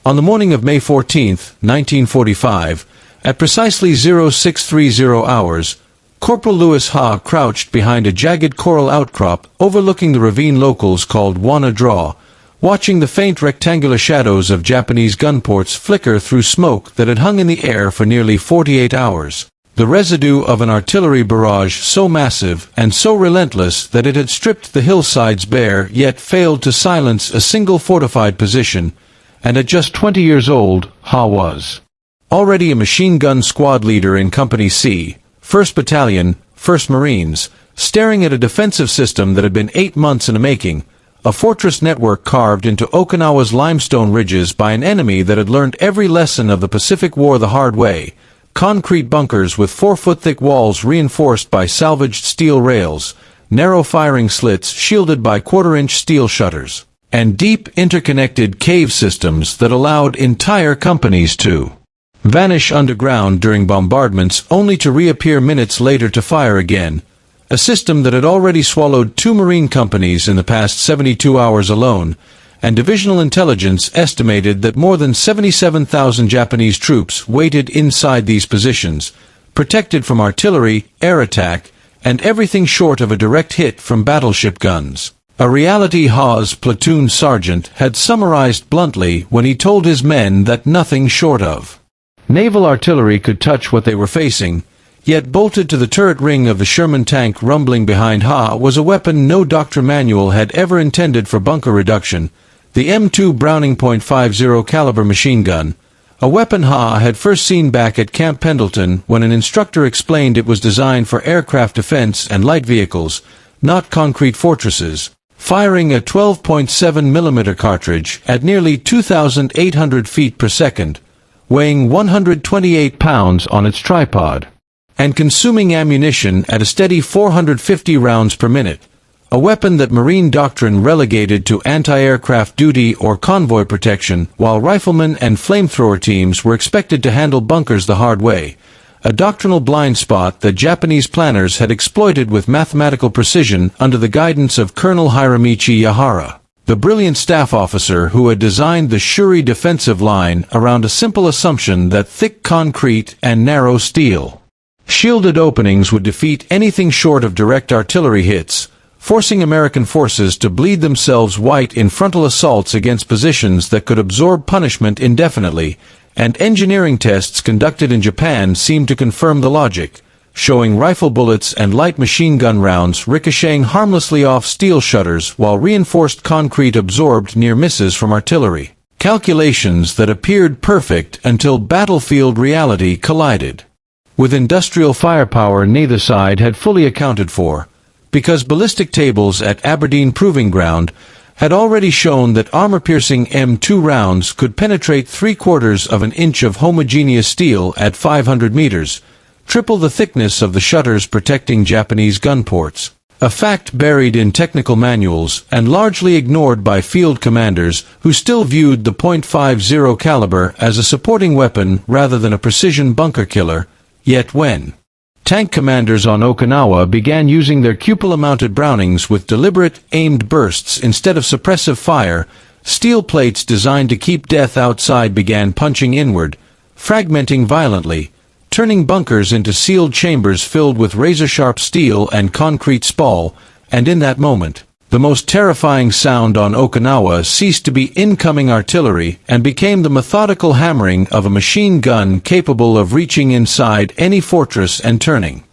On the morning of May 14, 1945, at precisely 0630 hours, Corporal Louis Ha crouched behind a jagged coral outcrop overlooking the ravine locals called Wana Draw, watching the faint rectangular shadows of Japanese gunports flicker through smoke that had hung in the air for nearly 48 hours. The residue of an artillery barrage so massive and so relentless that it had stripped the hillsides bare yet failed to silence a single fortified position, and at just 20 years old, Ha was already a machine gun squad leader in Company C, 1st Battalion, 1st Marines, staring at a defensive system that had been 8 months in the making, a fortress network carved into Okinawa's limestone ridges by an enemy that had learned every lesson of the Pacific War the hard way, concrete bunkers with 4-foot-thick walls reinforced by salvaged steel rails, narrow firing slits shielded by quarter-inch steel shutters, and deep interconnected cave systems that allowed entire companies to vanish underground during bombardments only to reappear minutes later to fire again, a system that had already swallowed 2 Marine companies in the past 72 hours alone, and divisional intelligence estimated that more than 77,000 Japanese troops waited inside these positions, protected from artillery, air attack, and everything short of a direct hit from battleship guns. A reality Ha's platoon sergeant had summarized bluntly when he told his men that nothing short of naval artillery could touch what they were facing, yet bolted to the turret ring of the Sherman tank rumbling behind Ha was a weapon no doctrine manual had ever intended for bunker reduction, the M2 Browning .50 caliber machine gun, a weapon Ha had first seen back at Camp Pendleton when an instructor explained it was designed for aircraft defense and light vehicles, not concrete fortresses, firing a 12.7 mm cartridge at nearly 2,800 feet per second, weighing 128 pounds on its tripod, and consuming ammunition at a steady 450 rounds per minute, a weapon that Marine doctrine relegated to anti-aircraft duty or convoy protection, while riflemen and flamethrower teams were expected to handle bunkers the hard way, a doctrinal blind spot that Japanese planners had exploited with mathematical precision under the guidance of Colonel Hiramichi Yahara, the brilliant staff officer who had designed the Shuri defensive line around a simple assumption that thick concrete and narrow steel shielded openings would defeat anything short of direct artillery hits, forcing American forces to bleed themselves white in frontal assaults against positions that could absorb punishment indefinitely, and engineering tests conducted in Japan seemed to confirm the logic, showing rifle bullets and light machine gun rounds ricocheting harmlessly off steel shutters while reinforced concrete absorbed near misses from artillery. Calculations that appeared perfect until battlefield reality collided with industrial firepower neither side had fully accounted for, because ballistic tables at Aberdeen Proving Ground had already shown that armor-piercing M2 rounds could penetrate 3/4 of an inch of homogeneous steel at 500 meters, triple the thickness of the shutters protecting Japanese gunports, a fact buried in technical manuals and largely ignored by field commanders who still viewed the .50 caliber as a supporting weapon rather than a precision bunker killer. Yet when tank commanders on Okinawa began using their cupola-mounted Brownings with deliberate, aimed bursts instead of suppressive fire, steel plates designed to keep death outside began punching inward, fragmenting violently, turning bunkers into sealed chambers filled with razor-sharp steel and concrete spall, and in that moment, the most terrifying sound on Okinawa ceased to be incoming artillery and became the methodical hammering of a machine gun capable of reaching inside any fortress and turning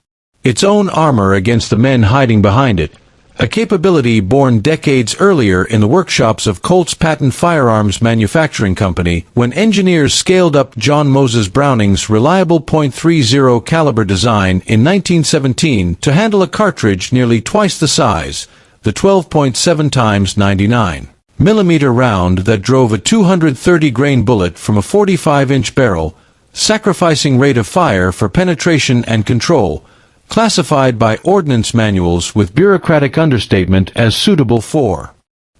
its own armor against the men hiding behind it, a capability born decades earlier in the workshops of Colt's Patent Firearms Manufacturing Company when engineers scaled up John Moses Browning's reliable .30 caliber design in 1917 to handle a cartridge nearly twice the size, the 12.7 x 99 mm round that drove a 230-grain bullet from a 45-inch barrel, sacrificing rate of fire for penetration and control, classified by ordnance manuals with bureaucratic understatement as suitable for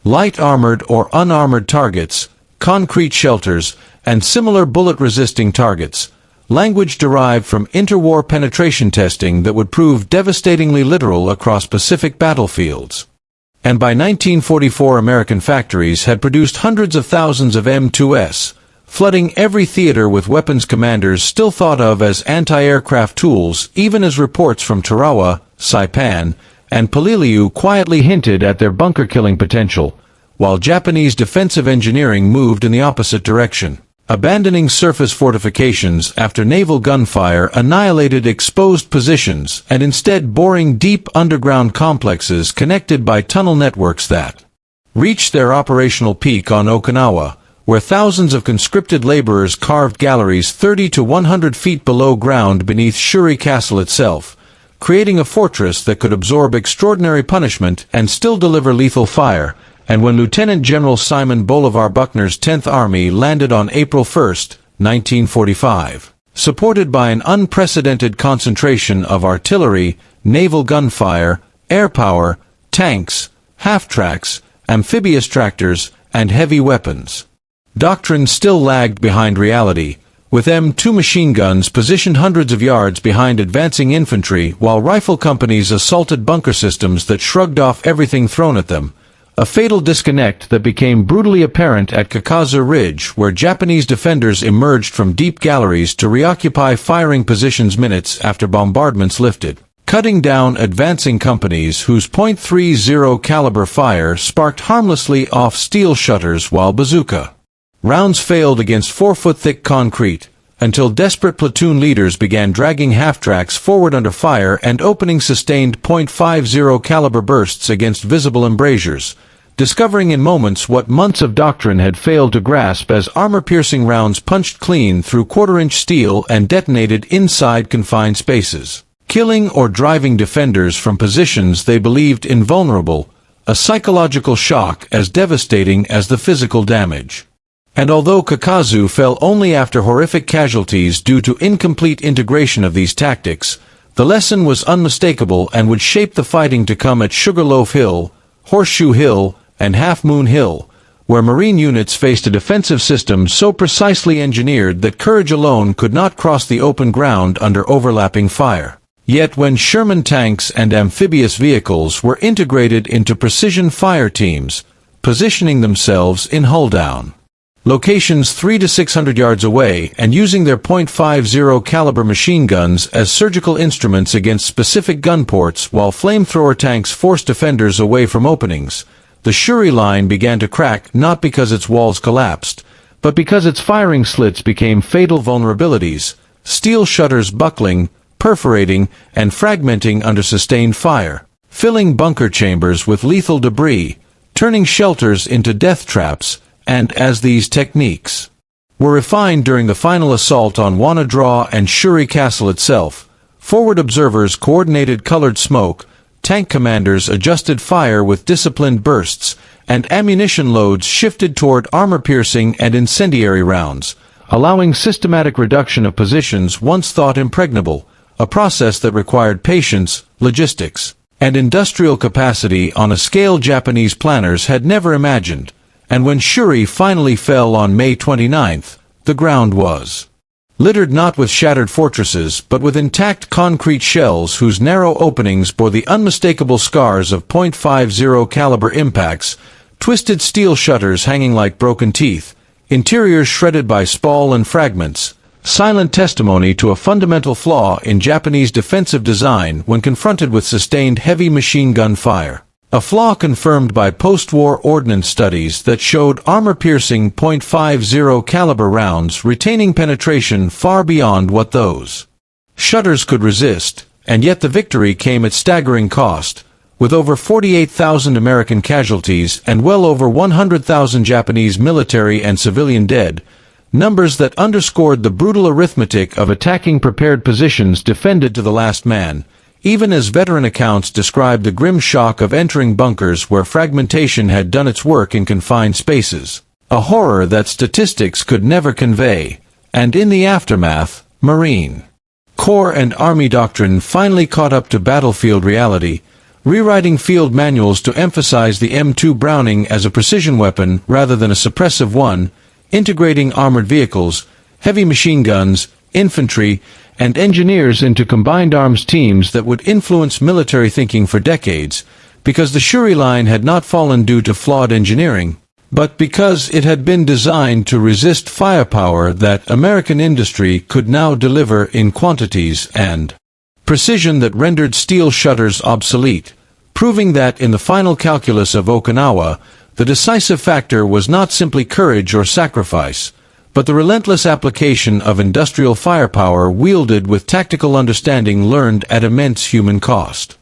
light armored or unarmored targets, concrete shelters, and similar bullet-resisting targets, language derived from interwar penetration testing that would prove devastatingly literal across Pacific battlefields. And by 1944 American factories had produced hundreds of thousands of M2S, flooding every theater with weapons commanders still thought of as anti-aircraft tools, even as reports from Tarawa, Saipan, and Peleliu quietly hinted at their bunker-killing potential, while Japanese defensive engineering moved in the opposite direction. Abandoning surface fortifications after naval gunfire annihilated exposed positions and instead boring deep underground complexes connected by tunnel networks that reached their operational peak on Okinawa, where thousands of conscripted laborers carved galleries 30 to 100 feet below ground beneath Shuri Castle itself, creating a fortress that could absorb extraordinary punishment and still deliver lethal fire. And when Lieutenant General Simon Bolivar Buckner's 10th Army landed on April 1, 1945, supported by an unprecedented concentration of artillery, naval gunfire, air power, tanks, half-tracks, amphibious tractors, and heavy weapons. Doctrine still lagged behind reality, with M2 machine guns positioned hundreds of yards behind advancing infantry while rifle companies assaulted bunker systems that shrugged off everything thrown at them. A fatal disconnect that became brutally apparent at Kakazu Ridge, where Japanese defenders emerged from deep galleries to reoccupy firing positions minutes after bombardments lifted, cutting down advancing companies whose .30 caliber fire sparked harmlessly off steel shutters while bazooka rounds failed against 4-foot-thick concrete, until desperate platoon leaders began dragging half-tracks forward under fire and opening sustained .50 caliber bursts against visible embrasures, discovering in moments what months of doctrine had failed to grasp as armor-piercing rounds punched clean through quarter-inch steel and detonated inside confined spaces, killing or driving defenders from positions they believed invulnerable, a psychological shock as devastating as the physical damage. And although Kakazu fell only after horrific casualties due to incomplete integration of these tactics, the lesson was unmistakable and would shape the fighting to come at Sugarloaf Hill, Horseshoe Hill, and Half Moon Hill, where Marine units faced a defensive system so precisely engineered that courage alone could not cross the open ground under overlapping fire. Yet when Sherman tanks and amphibious vehicles were integrated into precision fire teams, positioning themselves in hull-down locations 300 to 600 yards away and using their .50 caliber machine guns as surgical instruments against specific gunports while flamethrower tanks forced defenders away from openings, the Shuri Line began to crack not because its walls collapsed, but because its firing slits became fatal vulnerabilities, steel shutters buckling, perforating, and fragmenting under sustained fire, filling bunker chambers with lethal debris, turning shelters into death traps. And as these techniques were refined during the final assault on Wanadraw and Shuri Castle itself, forward observers coordinated colored smoke, tank commanders adjusted fire with disciplined bursts, and ammunition loads shifted toward armor-piercing and incendiary rounds, allowing systematic reduction of positions once thought impregnable, a process that required patience, logistics, and industrial capacity on a scale Japanese planners had never imagined. And when Shuri finally fell on May 29th, the ground was littered not with shattered fortresses but with intact concrete shells whose narrow openings bore the unmistakable scars of .50 caliber impacts, twisted steel shutters hanging like broken teeth, interiors shredded by spall and fragments, silent testimony to a fundamental flaw in Japanese defensive design when confronted with sustained heavy machine gun fire. A flaw confirmed by post-war ordnance studies that showed armor-piercing .50 caliber rounds retaining penetration far beyond what those shutters could resist, and yet the victory came at staggering cost, with over 48,000 American casualties and well over 100,000 Japanese military and civilian dead, numbers that underscored the brutal arithmetic of attacking prepared positions defended to the last man, even as veteran accounts describe the grim shock of entering bunkers where fragmentation had done its work in confined spaces, a horror that statistics could never convey. And in the aftermath, Marine Corps and Army doctrine finally caught up to battlefield reality, rewriting field manuals to emphasize the M2 Browning as a precision weapon rather than a suppressive one, integrating armored vehicles, heavy machine guns, infantry, and engineers into combined arms teams that would influence military thinking for decades, because the Shuri Line had not fallen due to flawed engineering, but because it had been designed to resist firepower that American industry could now deliver in quantities and precision that rendered steel shutters obsolete, proving that in the final calculus of Okinawa, the decisive factor was not simply courage or sacrifice, but the relentless application of industrial firepower wielded with tactical understanding learned at immense human cost.